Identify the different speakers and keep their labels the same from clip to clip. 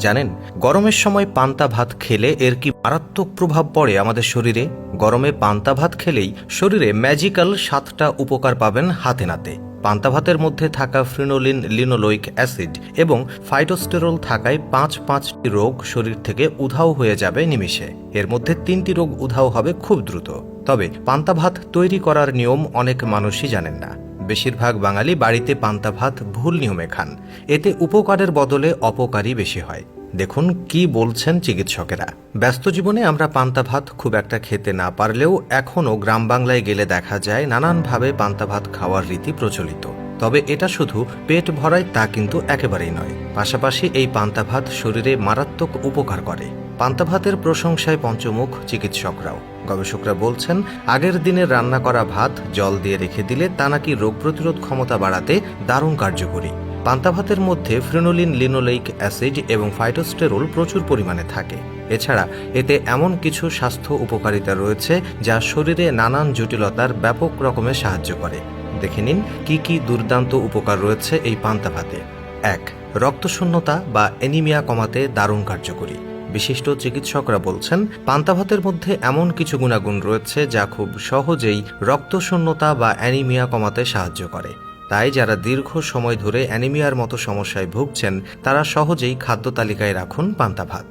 Speaker 1: জানেন, গরমের সময় পান্তা ভাত খেলে এর কি মারাত্মক প্রভাব পড়ে আমাদের শরীরে। গরমে পান্তা ভাত খেলেই শরীরে ম্যাজিক্যাল 7টা উপকার পাবেন হাতে নাতে। পান্তা ভাতের মধ্যে থাকা ফ্রিনোলিন, লিনোলোইক অ্যাসিড এবং ফাইটোস্টেরল থাকায় 5টি রোগ শরীর থেকে উধাও হয়ে যাবে নিমিষে। এর মধ্যে 3টি রোগ উধাও হবে খুব দ্রুত। তবে পান্তা ভাত তৈরি করার নিয়ম অনেক মানুষই জানেন না। বেশিরভাগ বাঙালি বাড়িতে পান্তা ভাত ভুল নিয়মে খান। এতে উপকারের বদলে অপকারই বেশি হয়। দেখুন কি বলছেন চিকিৎসকেরা। ব্যস্ত জীবনে আমরা পান্তা ভাত খুব একটা খেতে না পারলেও এখনও গ্রাম বাংলায় গেলে দেখা যায় নানানভাবে পান্তা ভাত খাওয়ার রীতি প্রচলিত। তবে এটা শুধু পেট ভরায় তা কিন্তু একেবারেই নয়। পাশাপাশি এই পান্তা ভাত শরীরে মারাত্মক উপকার করে। পান্তা ভাতের প্রশংসায় পঞ্চমুখ চিকিৎসকরাও। গবেষকরা বলছেন, আগের দিনের রান্না করা ভাত জল দিয়ে রেখে দিলে তা নাকি রোগ প্রতিরোধ ক্ষমতা বাড়াতে দারুণ কার্যকরী। পান্তা ভাতের মধ্যে ফ্রিনোলিন, লিনোলেইক অ্যাসিড এবং ফাইটোস্টেরল প্রচুর পরিমাণে থাকে। এছাড়া এতে এমন কিছু স্বাস্থ্য উপকারিতা রয়েছে যা শরীরে নানান জটিলতার ব্যাপক রকমের সাহায্য করে। দেখে নিন কি কি দুর্দান্ত উপকার রয়েছে এই পান্তা ভাতে। 1. রক্তশূন্যতা বা অ্যানিমিয়া কমাতে দারুণ কার্যকরী। বিশিষ্ট চিকিৎসকরা বলছেন, পান্তা ভাতের মধ্যে এমন কিছু গুণাগুণ রয়েছে যা খুব সহজেই রক্তশূন্যতা বা অ্যানিমিয়া কমাতে সাহায্য করে। তাই যারা দীর্ঘ সময় ধরে অ্যানিমিয়ার মতো সমস্যায় ভুগছেন তারা সহজেই খাদ্য তালিকায় রাখুন পান্তা ভাত।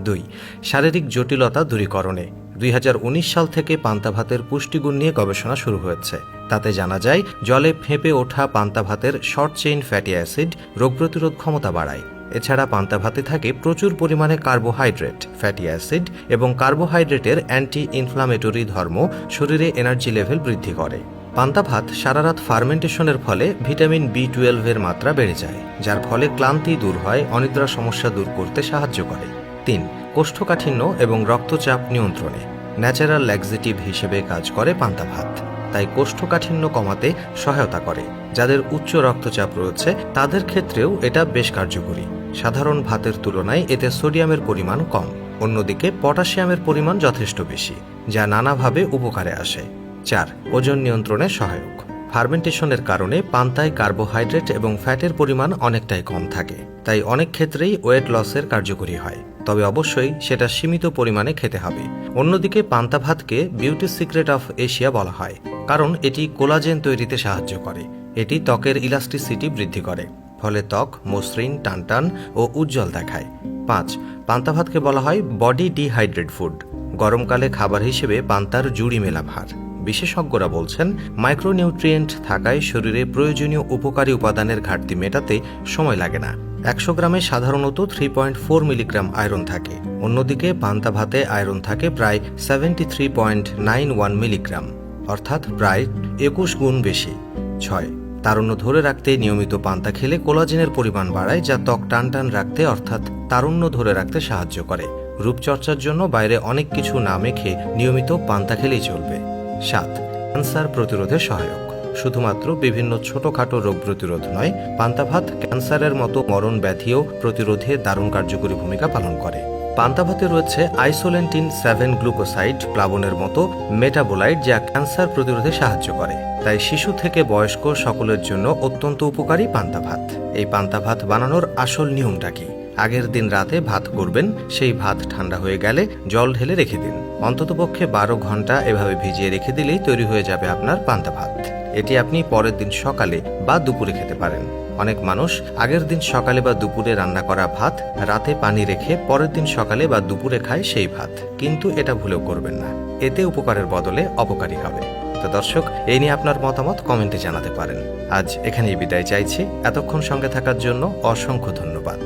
Speaker 1: 2. শারীরিক জটিলতা দূরীকরণে 2019 সাল থেকে পান্তা ভাতের পুষ্টিগুণ নিয়ে গবেষণা শুরু হয়েছে। তাতে জানা যায়, জলে ফেঁপে ওঠা পান্তা ভাতের শর্ট চেইন ফ্যাটি অ্যাসিড রোগ প্রতিরোধ ক্ষমতা বাড়ায়। এছাড়া পান্তা ভাতে থাকে প্রচুর পরিমাণে কার্বোহাইড্রেট, ফ্যাটি অ্যাসিড এবং কার্বোহাইড্রেটের অ্যান্টি ইনফ্লামেটরি ধর্ম শরীরে এনার্জি লেভেল বৃদ্ধি করে। পান্তা ভাত সারারাত ফার্মেন্টেশনের ফলে ভিটামিন B12 এর মাত্রা বেড়ে যায়, যার ফলে ক্লান্তি দূর হয়, অনিদ্রা সমস্যা দূর করতে সাহায্য করে। 3. কোষ্ঠকাঠিন্য এবং রক্তচাপ নিয়ন্ত্রণে ন্যাচারাল ল্যাক্সেটিভ হিসেবে কাজ করে পান্তা ভাত। তাই কোষ্ঠকাঠিন্য কমাতে সহায়তা করে। যাদের উচ্চ রক্তচাপ রয়েছে তাদের ক্ষেত্রেও এটা বেশ কার্যকরী। সাধারণ ভাতের তুলনায় এতে সোডিয়ামের পরিমাণ কম। অন্যদিকে পটাশিয়ামের পরিমাণ যথেষ্ট বেশি, যা নানাভাবে উপকারে আসে। 4. ওজন নিয়ন্ত্রণে সহায়ক। ফার্মেন্টেশনের কারণে পান্তায় কার্বোহাইড্রেট এবং ফ্যাটের পরিমাণ অনেকটাই কম থাকে। তাই অনেক ক্ষেত্রেই ওয়েট লসের কার্যকরী হয়। তবে অবশ্যই সেটা সীমিত পরিমাণে খেতে হবে। অন্যদিকে পান্তা ভাতকে বিউটি সিক্রেট অফ এশিয়া বলা হয়, কারণ এটি কোলাজেন তৈরিতে সাহায্য করে। এটি ত্বকের ইলাস্টিসিটি বৃদ্ধি করে, ফলে ত্বক মসৃণ, টানটান ও উজ্জ্বল দেখায়। 5. পান্তা ভাতকে বলা হয় বডি ডিহাইড্রেট ফুড। গরমকালে খাবার হিসেবে পান্তার জুড়ি মেলা ভার। বিশেষজ্ঞরা বলছেন, মাইক্রোনিউট্রিয়েন্ট থাকায় শরীরে প্রয়োজনীয় উপকারী উপাদানের ঘাটতি মেটাতে সময় লাগে না। 100 গ্রামে সাধারণত 3.4 মিলিগ্রাম আয়রন থাকে। অন্যদিকে পান্তা ভাতে আয়রন থাকে প্রায় 73.91 মিলিগ্রাম, অর্থাৎ প্রায় 21 গুণ বেশি। 6. তারুণ্য ধরে রাখতে নিয়মিত পান্তা খেলে কোলাজেনের পরিমাণ বাড়ায়, যা ত্বক টানটান রাখতে অর্থাৎ তারুণ্য ধরে রাখতে সাহায্য করে। রূপচর্চার জন্য বাইরে অনেক কিছু না মেখে নিয়মিত পান্তা খেলেই চলবে। 7. ক্যান্সার প্রতিরোধে সহায়ক। শুধুমাত্র বিভিন্ন ছোটখাটো রোগ প্রতিরোধ নয়, পান্তা ভাত ক্যান্সারের মতো মরণ ব্যাধিও প্রতিরোধে দারুণ কার্যকরী ভূমিকা পালন করে। পান্তা ভাতে রয়েছে আইসোলেন্টিন 7 গ্লুকোসাইড প্লাবনের মতো মেটাবোলাইট, যা ক্যান্সার প্রতিরোধে সাহায্য করে। তাই শিশু থেকে বয়স্ক সকলের জন্য অত্যন্ত উপকারী পান্তা ভাত। এই পান্তা ভাত বানানোর আসল নিয়মটা কি? আগের দিন রাতে ভাত করবেন, সেই ভাত ঠান্ডা হয়ে গেলে জল ঢেলে রেখে দিন। অন্ততপক্ষে 12 ঘন্টা এভাবে ভিজিয়ে রেখে দিলেই তৈরি হয়ে যাবে আপনার পান্তা ভাত। এটি আপনি পরের দিন সকালে বা দুপুরে খেতে পারেন। অনেক মানুষ আগের দিন সকালে বা দুপুরে রান্না করা ভাত রাতে পানি রেখে পরের দিন সকালে বা দুপুরে খায় সেই ভাত, কিন্তু এটা ভুলেও করবেন না। এতে উপকারের বদলে অপকারী হবে। তো দর্শক, এই নিয়ে আপনার মতামত কমেন্টে জানাতে পারেন। আজ এখানেই বিদায় চাইছি। এতক্ষণ সঙ্গে থাকার জন্য অসংখ্য ধন্যবাদ।